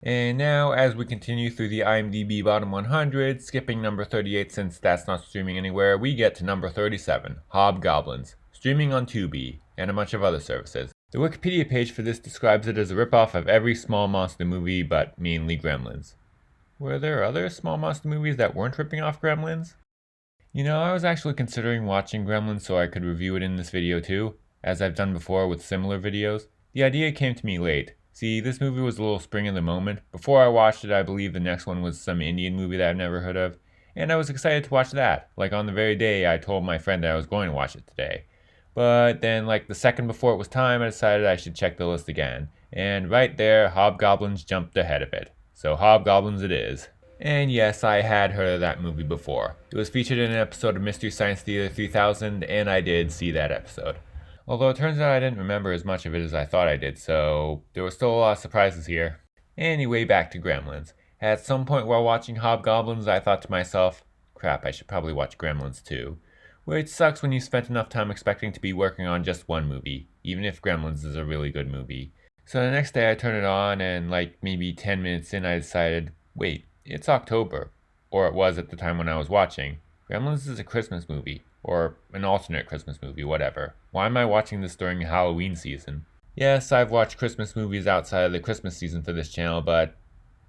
And now, as we continue through the IMDb bottom 100, skipping number 38 since that's not streaming anywhere, we get to number 37, Hobgoblins, streaming on Tubi, and a bunch of other services. The Wikipedia page for this describes it as a ripoff of every small monster movie, but mainly Gremlins. Were there other small monster movies that weren't ripping off Gremlins? I was actually considering watching Gremlins so I could review it in this video too, as I've done before with similar videos. The idea came to me late. See, this movie was a little spring in the moment. Before I watched it, I believe the next one was some Indian movie that I've never heard of, and I was excited to watch that. Like on the very day I told my friend that I was going to watch it today. But then, like the second before it was time, I decided I should check the list again. And right there, Hobgoblins jumped ahead of it. So Hobgoblins it is. And yes, I had heard of that movie before. It was featured in an episode of Mystery Science Theater 3000, and I did see that episode. Although it turns out I didn't remember as much of it as I thought I did, so there were still a lot of surprises here. Anyway, back to Gremlins. At some point while watching Hobgoblins, I thought to myself, crap, I should probably watch Gremlins too. Which sucks when you spent enough time expecting to be working on just one movie, even if Gremlins is a really good movie. So the next day I turned it on, and like maybe 10 minutes in I decided, wait, it's October. Or it was at the time when I was watching. Gremlins is a Christmas movie. Or an alternate Christmas movie, whatever. Why am I watching this during Halloween season? Yes, I've watched Christmas movies outside of the Christmas season for this channel, but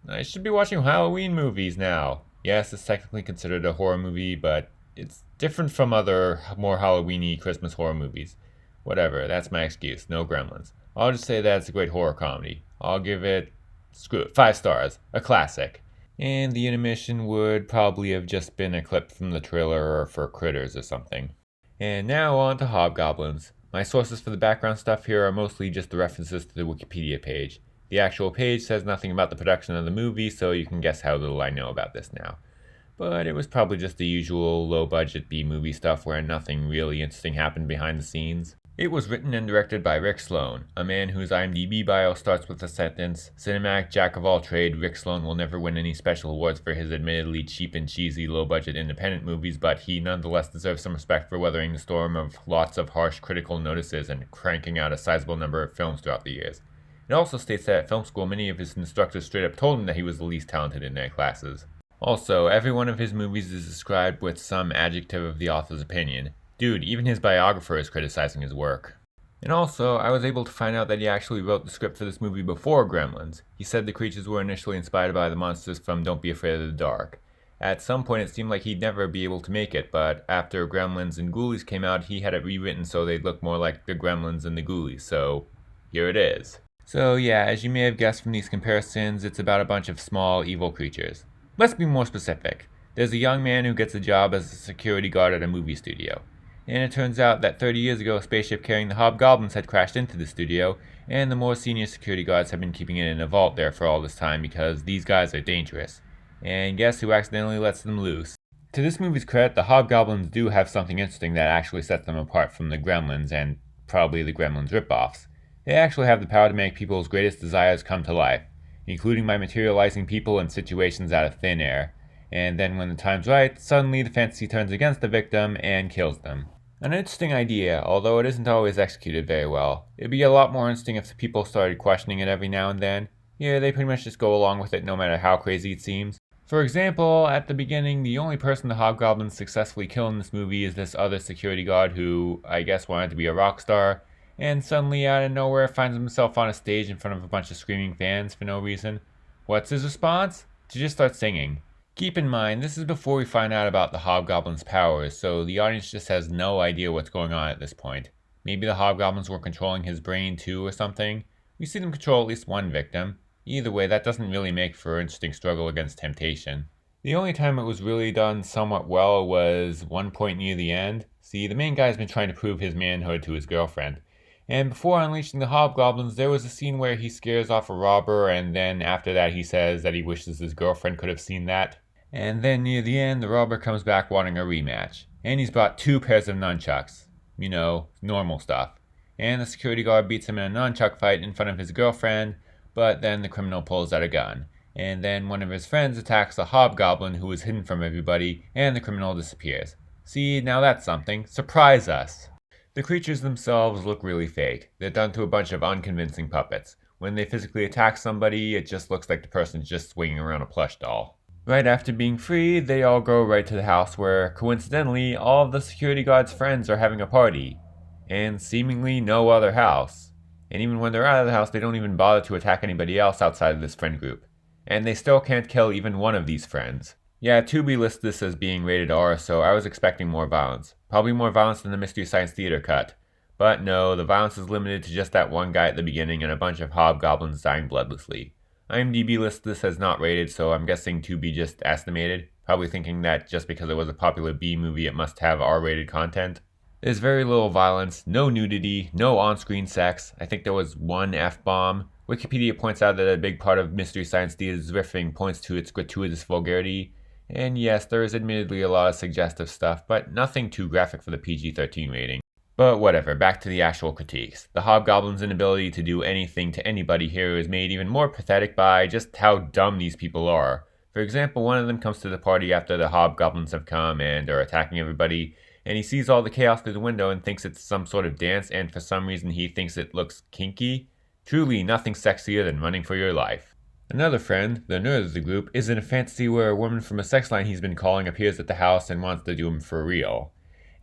I should be watching Halloween movies now. Yes, it's technically considered a horror movie, but it's different from other more Halloween-y Christmas horror movies. Whatever, that's my excuse. No Gremlins. I'll just say that it's a great horror comedy. I'll give it, screw it, 5 stars. A classic. And the intermission would probably have just been a clip from the trailer or for Critters or something. And now on to Hobgoblins. My sources for the background stuff here are mostly just the references to the Wikipedia page. The actual page says nothing about the production of the movie, so you can guess how little I know about this now. But it was probably just the usual low-budget B-movie stuff where nothing really interesting happened behind the scenes. It was written and directed by Rick Sloan, a man whose IMDb bio starts with the sentence, "Cinematic jack of all trade, Rick Sloan will never win any special awards for his admittedly cheap and cheesy low-budget independent movies, but he nonetheless deserves some respect for weathering the storm of lots of harsh critical notices and cranking out a sizable number of films throughout the years." It also states that at film school many of his instructors straight up told him that he was the least talented in their classes. Also, every one of his movies is described with some adjective of the author's opinion. Dude, even his biographer is criticizing his work. And also, I was able to find out that he actually wrote the script for this movie before Gremlins. He said the creatures were initially inspired by the monsters from Don't Be Afraid of the Dark. At some point it seemed like he'd never be able to make it, but after Gremlins and Ghoulies came out, he had it rewritten so they'd look more like the Gremlins and the Ghoulies, so here it is. So yeah, as you may have guessed from these comparisons, it's about a bunch of small, evil creatures. Let's be more specific. There's a young man who gets a job as a security guard at a movie studio. And it turns out that 30 years ago a spaceship carrying the Hobgoblins had crashed into the studio, and the more senior security guards have been keeping it in a vault there for all this time because these guys are dangerous. And guess who accidentally lets them loose? To this movie's credit, the Hobgoblins do have something interesting that actually sets them apart from the Gremlins and probably the Gremlins ripoffs. They actually have the power to make people's greatest desires come to life, including by materializing people and situations out of thin air. And then when the time's right, suddenly the fantasy turns against the victim and kills them. An interesting idea, although it isn't always executed very well. It'd be a lot more interesting if the people started questioning it every now and then. Here, they pretty much just go along with it no matter how crazy it seems. For example, at the beginning, the only person the Hobgoblins successfully kill in this movie is this other security guard who, I guess, wanted to be a rock star, and suddenly out of nowhere finds himself on a stage in front of a bunch of screaming fans for no reason. What's his response? To just start singing. Keep in mind, this is before we find out about the Hobgoblin's powers, so the audience just has no idea what's going on at this point. Maybe the Hobgoblins were controlling his brain too or something. We see them control at least one victim. Either way, that doesn't really make for an interesting struggle against temptation. The only time it was really done somewhat well was one point near the end. See, the main guy's been trying to prove his manhood to his girlfriend. And before unleashing the Hobgoblins, there was a scene where he scares off a robber, and then after that he says that he wishes his girlfriend could have seen that. And then near the end, the robber comes back wanting a rematch. And he's brought 2 pairs of nunchucks. You know, normal stuff. And the security guard beats him in a nunchuck fight in front of his girlfriend, but then the criminal pulls out a gun. And then one of his friends attacks the Hobgoblin who is hidden from everybody, and the criminal disappears. See, now that's something. Surprise us! The creatures themselves look really fake. They're done to a bunch of unconvincing puppets. When they physically attack somebody, it just looks like the person's just swinging around a plush doll. Right after being freed, they all go right to the house where, coincidentally, all of the security guards' friends are having a party. And seemingly no other house. And even when they're out of the house, they don't even bother to attack anybody else outside of this friend group. And they still can't kill even one of these friends. Yeah, Tubi lists this as being rated R, so I was expecting more violence. Probably more violence than the Mystery Science Theater cut. But no, the violence is limited to just that one guy at the beginning and a bunch of hobgoblins dying bloodlessly. IMDB lists this as not rated, so I'm guessing Tubi just estimated, probably thinking that just because it was a popular B movie it must have R-rated content. There's very little violence, no nudity, no on-screen sex. I think there was one F-bomb. Wikipedia points out that a big part of Mystery Science Theater's riffing points to its gratuitous vulgarity. And yes, there is admittedly a lot of suggestive stuff, but nothing too graphic for the PG-13 rating. But whatever, back to the actual critiques. The Hobgoblins' inability to do anything to anybody here is made even more pathetic by just how dumb these people are. For example, one of them comes to the party after the Hobgoblins have come and are attacking everybody, and he sees all the chaos through the window and thinks it's some sort of dance, and for some reason he thinks it looks kinky. Truly, nothing sexier than running for your life. Another friend, the nerd of the group, is in a fantasy where a woman from a sex line he's been calling appears at the house and wants to do him for real.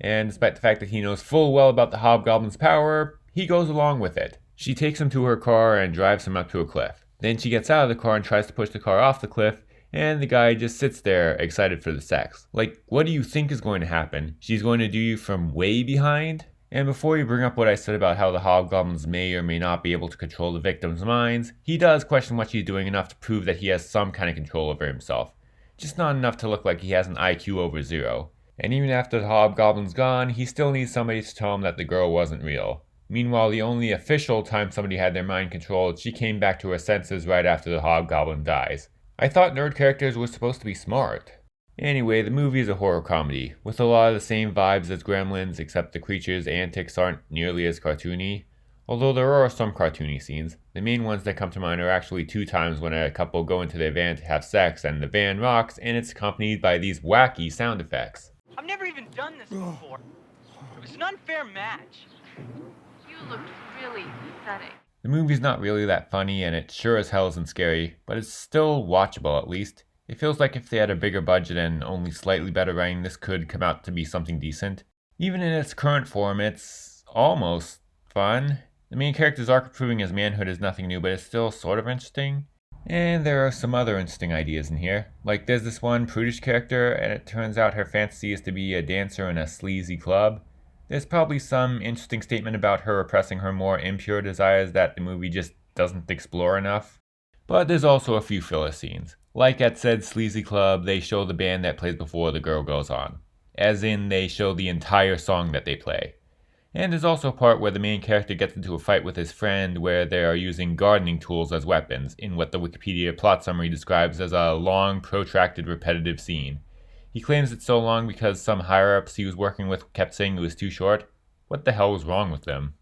And despite the fact that he knows full well about the Hobgoblin's power, he goes along with it. She takes him to her car and drives him up to a cliff. Then she gets out of the car and tries to push the car off the cliff, and the guy just sits there, excited for the sex. Like, what do you think is going to happen? She's going to do you from way behind? And before you bring up what I said about how the Hobgoblins may or may not be able to control the victims' minds, he does question what she's doing enough to prove that he has some kind of control over himself. Just not enough to look like he has an IQ over 0. And even after the Hobgoblin's gone, he still needs somebody to tell him that the girl wasn't real. Meanwhile, the only official time somebody had their mind controlled, she came back to her senses right after the Hobgoblin dies. I thought nerd characters were supposed to be smart. Anyway, the movie is a horror comedy, with a lot of the same vibes as Gremlins, except the creatures' antics aren't nearly as cartoony. Although there are some cartoony scenes. The main ones that come to mind are actually 2 times when a couple go into their van to have sex and the van rocks, and it's accompanied by these wacky sound effects. I've never even done this before. It was an unfair match. You looked really pathetic. The movie's not really that funny, and it sure as hell isn't scary, but it's still watchable at least. It feels like if they had a bigger budget and only slightly better writing, this could come out to be something decent. Even in its current form, it's almost fun. The main character's arc proving his manhood is nothing new, but it's still sort of interesting. And there are some other interesting ideas in here. Like there's this one prudish character, and it turns out her fantasy is to be a dancer in a sleazy club. There's probably some interesting statement about her repressing her more impure desires that the movie just doesn't explore enough. But there's also a few filler scenes. Like at said sleazy club, they show the band that plays before the girl goes on. As in, they show the entire song that they play. And there's also a part where the main character gets into a fight with his friend where they are using gardening tools as weapons in what the Wikipedia plot summary describes as a long, protracted, repetitive scene. He claims it's so long because some higher-ups he was working with kept saying it was too short. What the hell was wrong with them?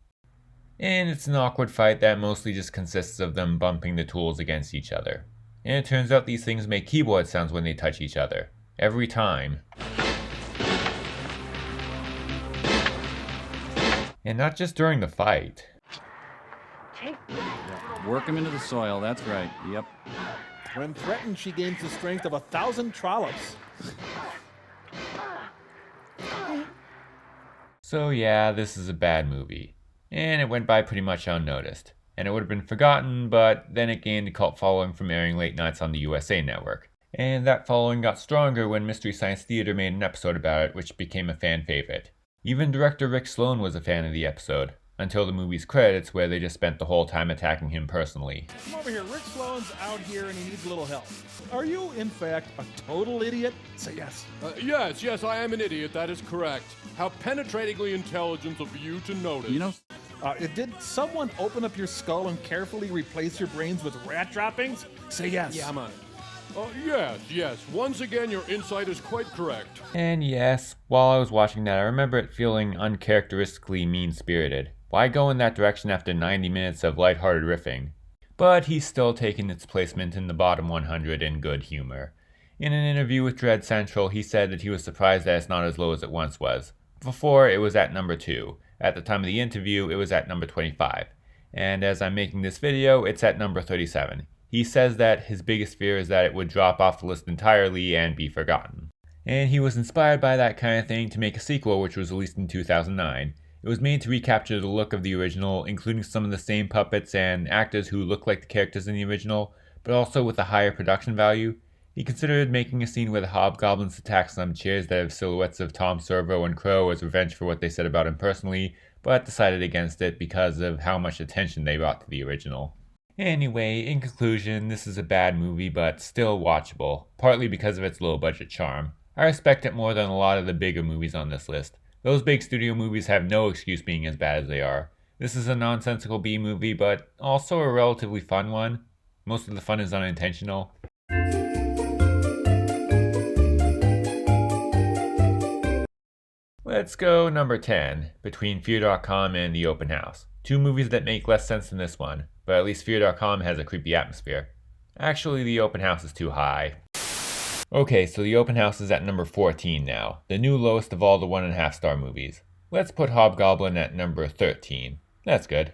And it's an awkward fight that mostly just consists of them bumping the tools against each other. And it turns out these things make keyboard sounds when they touch each other. Every time. And not just during the fight. Work him into the soil, that's right, yep. When threatened, she gains the strength of 1,000 trollops. So yeah, this is a bad movie. And it went by pretty much unnoticed. And it would have been forgotten, but then it gained a cult following from airing late nights on the USA Network. And that following got stronger when Mystery Science Theater made an episode about it, which became a fan favorite. Even director Rick Sloan was a fan of the episode, until the movie's credits where they just spent the whole time attacking him personally. Come over here, Rick Sloan's out here and he needs a little help. Are you, in fact, a total idiot? Say yes. Yes, I am an idiot, that is correct. How penetratingly intelligent of you to notice. You know, Did someone open up your skull and carefully replace your brains with rat droppings? Say yes. Yeah, I'm on it. Yes. Once again, your insight is quite correct. And yes, while I was watching that, I remember it feeling uncharacteristically mean-spirited. Why go in that direction after 90 minutes of lighthearted riffing? But he's still taking its placement in the bottom 100 in good humor. In an interview with Dread Central, he said that he was surprised that it's not as low as it once was. Before, it was at number 2. At the time of the interview, it was at number 25. and as I'm making this video, it's at number 37. He says that his biggest fear is that it would drop off the list entirely and be forgotten. And he was inspired by that kind of thing to make a sequel, which was released in 2009. It was made to recapture the look of the original, including some of the same puppets and actors who look like the characters in the original, but also with a higher production value. He considered making a scene where the Hobgoblins attack some chairs that have silhouettes of Tom Servo and Crow as revenge for what they said about him personally, but decided against it because of how much attention they brought to the original. Anyway, in conclusion, this is a bad movie, but still watchable, partly because of its low-budget charm. I respect it more than a lot of the bigger movies on this list. Those big studio movies have no excuse being as bad as they are. This is a nonsensical B movie, but also a relatively fun one. Most of the fun is unintentional. Let's go number 10, between Fear.com and The Open House. Two movies that make less sense than this one, but at least Fear.com has a creepy atmosphere. Actually, The Open House is too high. Okay, so The Open House is at number 14 now, the new lowest of all the 1.5 star movies. Let's put Hobgoblin at number 13. That's good.